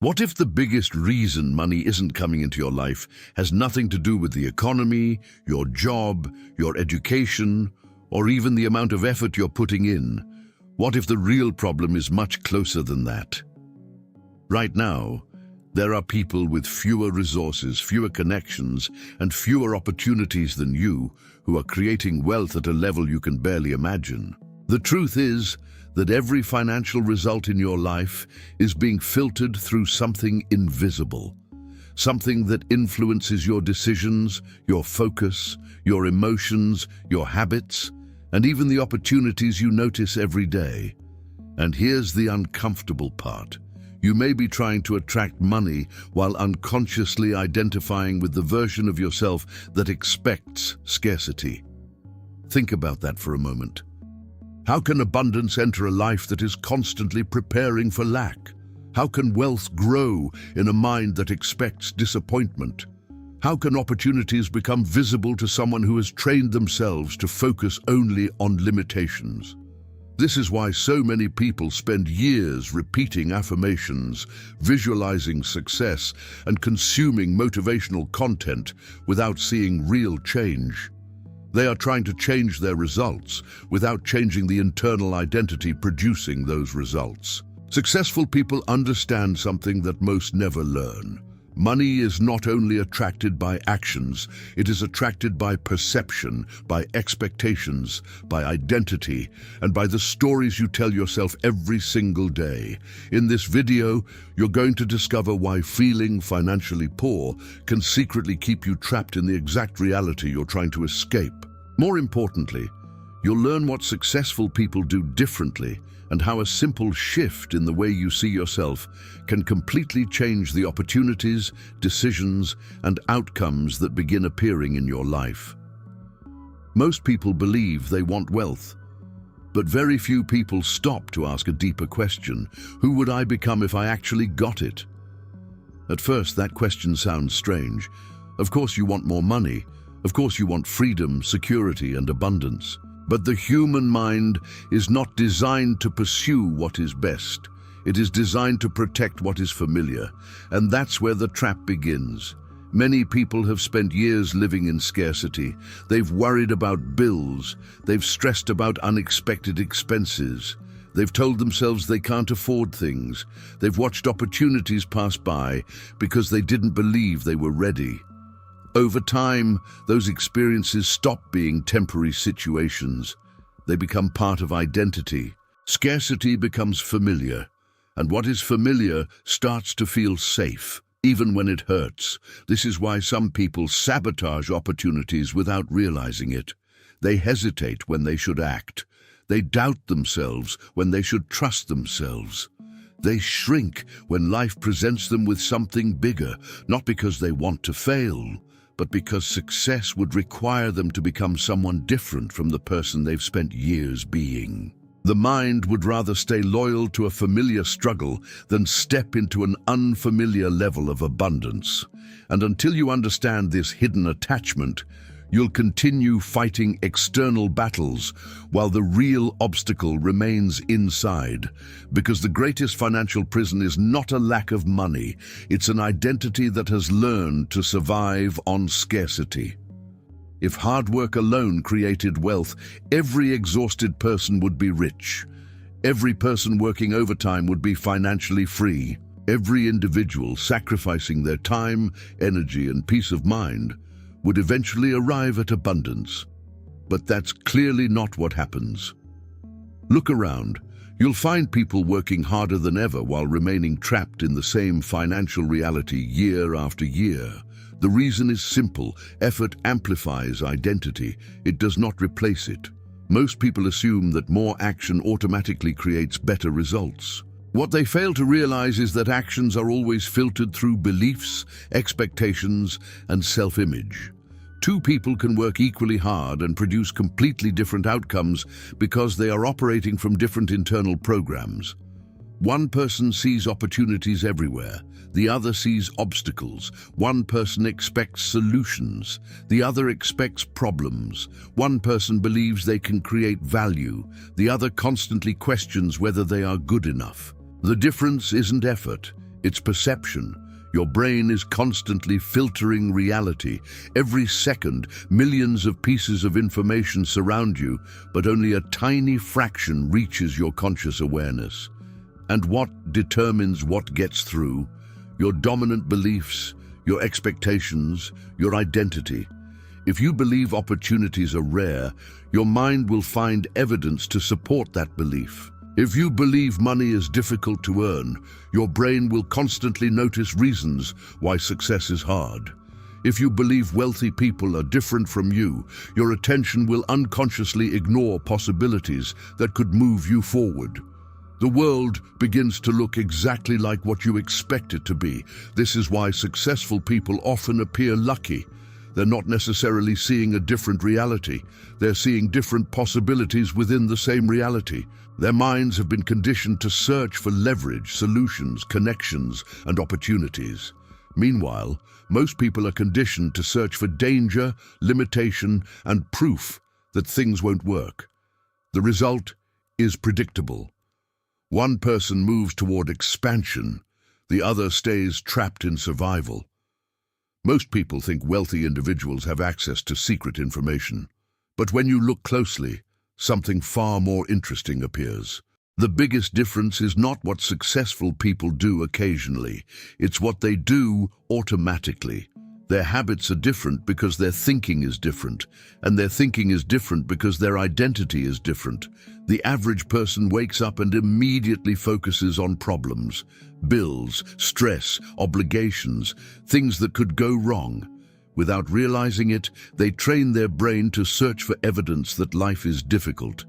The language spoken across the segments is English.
What if the biggest reason money isn't coming into your life has nothing to do with the economy, your job, your education, or even the amount of effort you're putting in? What if the real problem is much closer than that? Right now, there are people with fewer resources, fewer connections, and fewer opportunities than you who are creating wealth at a level you can barely imagine. The truth is that every financial result in your life is being filtered through something invisible, something that influences your decisions, your focus, your emotions, your habits, and even the opportunities you notice every day. And here's the uncomfortable part. You may be trying to attract money while unconsciously identifying with the version of yourself that expects scarcity. Think about that for a moment. How can abundance enter a life that is constantly preparing for lack? How can wealth grow in a mind that expects disappointment? How can opportunities become visible to someone who has trained themselves to focus only on limitations? This is why so many people spend years repeating affirmations, visualizing success, and consuming motivational content without seeing real change. They are trying to change their results without changing the internal identity producing those results. Successful people understand something that most never learn. Money is not only attracted by actions, it is attracted by perception, by expectations, by identity, and by the stories you tell yourself every single day. In this video, you're going to discover why feeling financially poor can secretly keep you trapped in the exact reality you're trying to escape. More importantly, you'll learn what successful people do differently and how a simple shift in the way you see yourself can completely change the opportunities, decisions, and outcomes that begin appearing in your life. Most people believe they want wealth, but very few people stop to ask a deeper question: who would I become if I actually got it? At first, that question sounds strange. Of course you want more money. Of course you want freedom, security, and abundance. But the human mind is not designed to pursue what is best. It is designed to protect what is familiar, and that's where the trap begins. Many people have spent years living in scarcity. They've worried about bills. They've stressed about unexpected expenses. They've told themselves they can't afford things. They've watched opportunities pass by because they didn't believe they were ready. Over time, those experiences stop being temporary situations. They become part of identity. Scarcity becomes familiar, and what is familiar starts to feel safe, even when it hurts. This is why some people sabotage opportunities without realizing it. They hesitate when they should act. They doubt themselves when they should trust themselves. They shrink when life presents them with something bigger, not because they want to fail, but because success would require them to become someone different from the person they've spent years being. The mind would rather stay loyal to a familiar struggle than step into an unfamiliar level of abundance. And until you understand this hidden attachment, you'll continue fighting external battles while the real obstacle remains inside. Because the greatest financial prison is not a lack of money, it's an identity that has learned to survive on scarcity. If hard work alone created wealth, every exhausted person would be rich. Every person working overtime would be financially free. Every individual sacrificing their time, energy, and peace of mind would eventually arrive at abundance. But that's clearly not what happens. Look around. You'll find people working harder than ever while remaining trapped in the same financial reality year after year. The reason is simple. Effort amplifies identity. It does not replace it. Most people assume that more action automatically creates better results. What they fail to realize is that actions are always filtered through beliefs, expectations, and self-image. Two people can work equally hard and produce completely different outcomes because they are operating from different internal programs. One person sees opportunities everywhere. The other sees obstacles. One person expects solutions. The other expects problems. One person believes they can create value. The other constantly questions whether they are good enough. The difference isn't effort. It's perception. Your brain is constantly filtering reality. Every second, millions of pieces of information surround you, but only a tiny fraction reaches your conscious awareness. And what determines what gets through? Your dominant beliefs, your expectations, your identity. If you believe opportunities are rare, your mind will find evidence to support that belief. If you believe money is difficult to earn, your brain will constantly notice reasons why success is hard. If you believe wealthy people are different from you, your attention will unconsciously ignore possibilities that could move you forward. The world begins to look exactly like what you expect it to be. This is why successful people often appear lucky. They're not necessarily seeing a different reality. They're seeing different possibilities within the same reality. Their minds have been conditioned to search for leverage, solutions, connections, and opportunities. Meanwhile, most people are conditioned to search for danger, limitation, and proof that things won't work. The result is predictable. One person moves toward expansion, the other stays trapped in survival. Most people think wealthy individuals have access to secret information. But when you look closely, something far more interesting appears. The biggest difference is not what successful people do occasionally, it's what they do automatically. Their habits are different because their thinking is different, and their thinking is different because their identity is different. The average person wakes up and immediately focuses on problems, bills, stress, obligations, things that could go wrong. Without realizing it, they train their brain to search for evidence that life is difficult.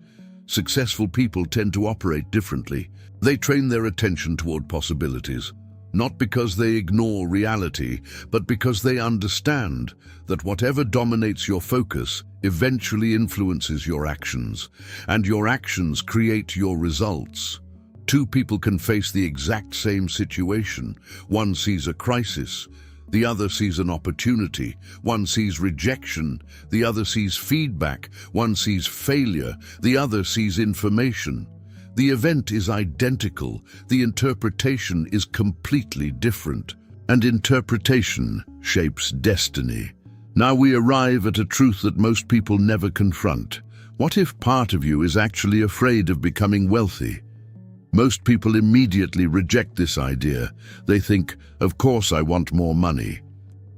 Successful people tend to operate differently. They train their attention toward possibilities, not because they ignore reality, but because they understand that whatever dominates your focus eventually influences your actions, and your actions create your results. Two people can face the exact same situation. One sees a crisis, the other sees an opportunity. One sees rejection, the other sees feedback. One sees failure, the other sees information. The event is identical, the interpretation is completely different, and interpretation shapes destiny. Now we arrive at a truth that most people never confront. What if part of you is actually afraid of becoming wealthy? Most people immediately reject this idea. They think, of course I want more money.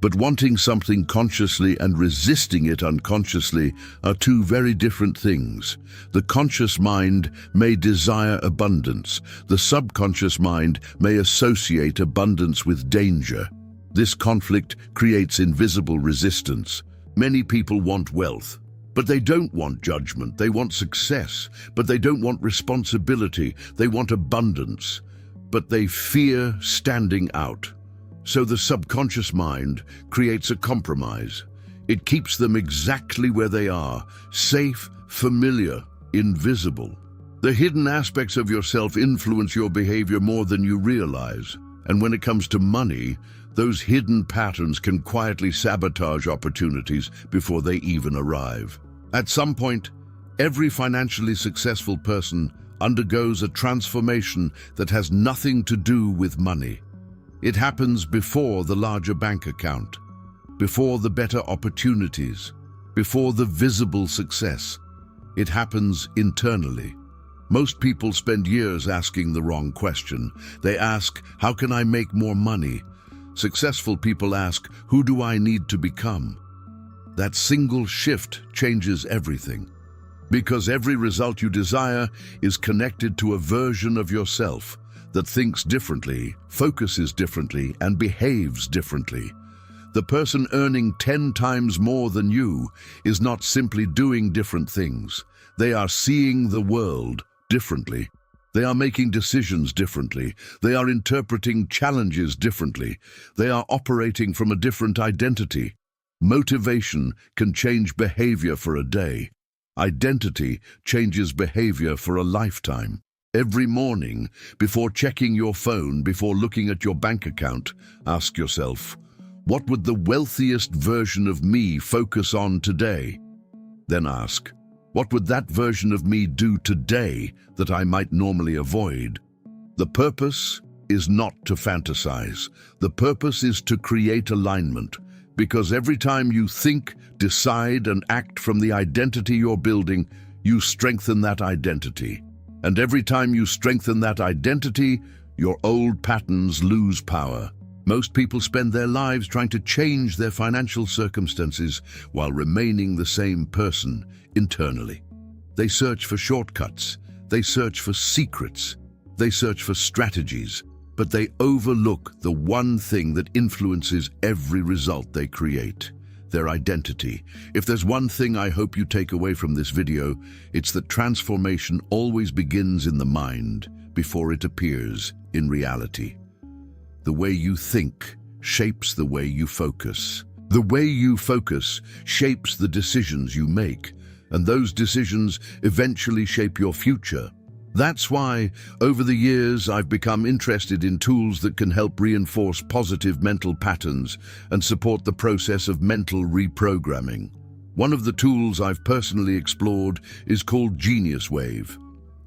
But wanting something consciously and resisting it unconsciously are two very different things. The conscious mind may desire abundance. The subconscious mind may associate abundance with danger. This conflict creates invisible resistance. Many people want wealth, but they don't want judgment. They want success, but they don't want responsibility. They want abundance, but they fear standing out. So the subconscious mind creates a compromise. It keeps them exactly where they are, safe, familiar, invisible. The hidden aspects of yourself influence your behavior more than you realize. And when it comes to money, those hidden patterns can quietly sabotage opportunities before they even arrive. At some point, every financially successful person undergoes a transformation that has nothing to do with money. It happens before the larger bank account, before the better opportunities, before the visible success. It happens internally. Most people spend years asking the wrong question. They ask, how can I make more money? Successful people ask, who do I need to become? That single shift changes everything. Because every result you desire is connected to a version of yourself that thinks differently, focuses differently, and behaves differently. The person earning 10 times more than you is not simply doing different things. They are seeing the world differently. They are making decisions differently. They are interpreting challenges differently. They are operating from a different identity. Motivation can change behavior for a day. Identity changes behavior for a lifetime. Every morning, before checking your phone, before looking at your bank account, ask yourself, what would the wealthiest version of me focus on today? Then ask, what would that version of me do today that I might normally avoid? The purpose is not to fantasize. The purpose is to create alignment, because every time you think, decide, and act from the identity you're building, you strengthen that identity. And every time you strengthen that identity, your old patterns lose power. Most people spend their lives trying to change their financial circumstances while remaining the same person internally. They search for shortcuts, they search for secrets, they search for strategies, but they overlook the one thing that influences every result they create: their identity. If there's one thing I hope you take away from this video, it's that transformation always begins in the mind before it appears in reality. The way you think shapes the way you focus. The way you focus shapes the decisions you make, and those decisions eventually shape your future. That's why, over the years, I've become interested in tools that can help reinforce positive mental patterns and support the process of mental reprogramming. One of the tools I've personally explored is called Wave.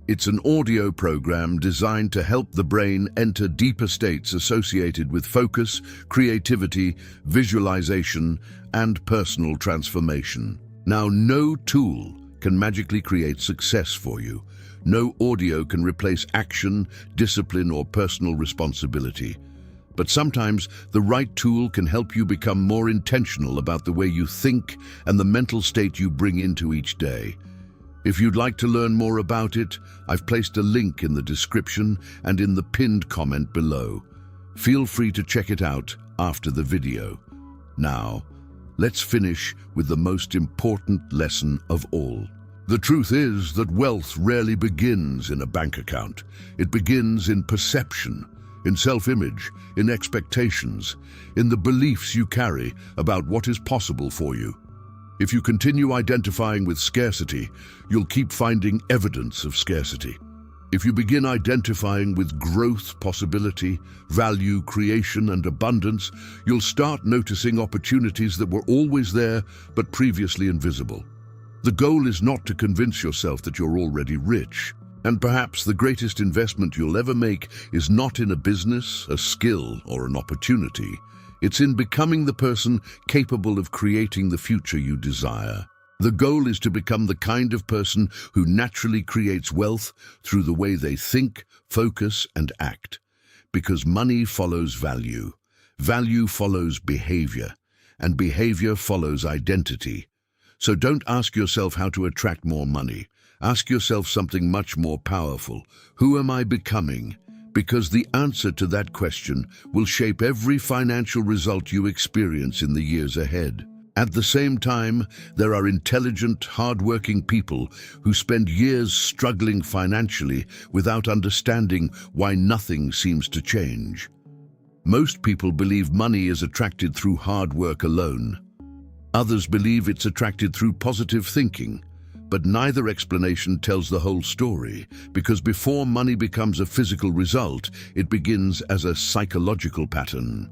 It's an audio program designed to help the brain enter deeper states associated with focus, creativity, visualization, and personal transformation. Now, no tool can magically create success for you. No audio can replace action, discipline, or personal responsibility. But sometimes the right tool can help you become more intentional about the way you think and the mental state you bring into each day. If you'd like to learn more about it, I've placed a link in the description and in the pinned comment below. Feel free to check it out after the video. Now, let's finish with the most important lesson of all. The truth is that wealth rarely begins in a bank account. It begins in perception, in self-image, in expectations, in the beliefs you carry about what is possible for you. If you continue identifying with scarcity, you'll keep finding evidence of scarcity. If you begin identifying with growth, possibility, value, creation, and abundance, you'll start noticing opportunities that were always there but previously invisible. The goal is not to convince yourself that you're already rich. And perhaps the greatest investment you'll ever make is not in a business, a skill, or an opportunity. It's in becoming the person capable of creating the future you desire. The goal is to become the kind of person who naturally creates wealth through the way they think, focus, and act. Because money follows value, value follows behavior, and behavior follows identity. So don't ask yourself how to attract more money. Ask yourself something much more powerful. Who am I becoming? Because the answer to that question will shape every financial result you experience in the years ahead. At the same time, there are intelligent, hard-working people who spend years struggling financially without understanding why nothing seems to change. Most people believe money is attracted through hard work alone. Others believe it's attracted through positive thinking. But neither explanation tells the whole story, because before money becomes a physical result, it begins as a psychological pattern.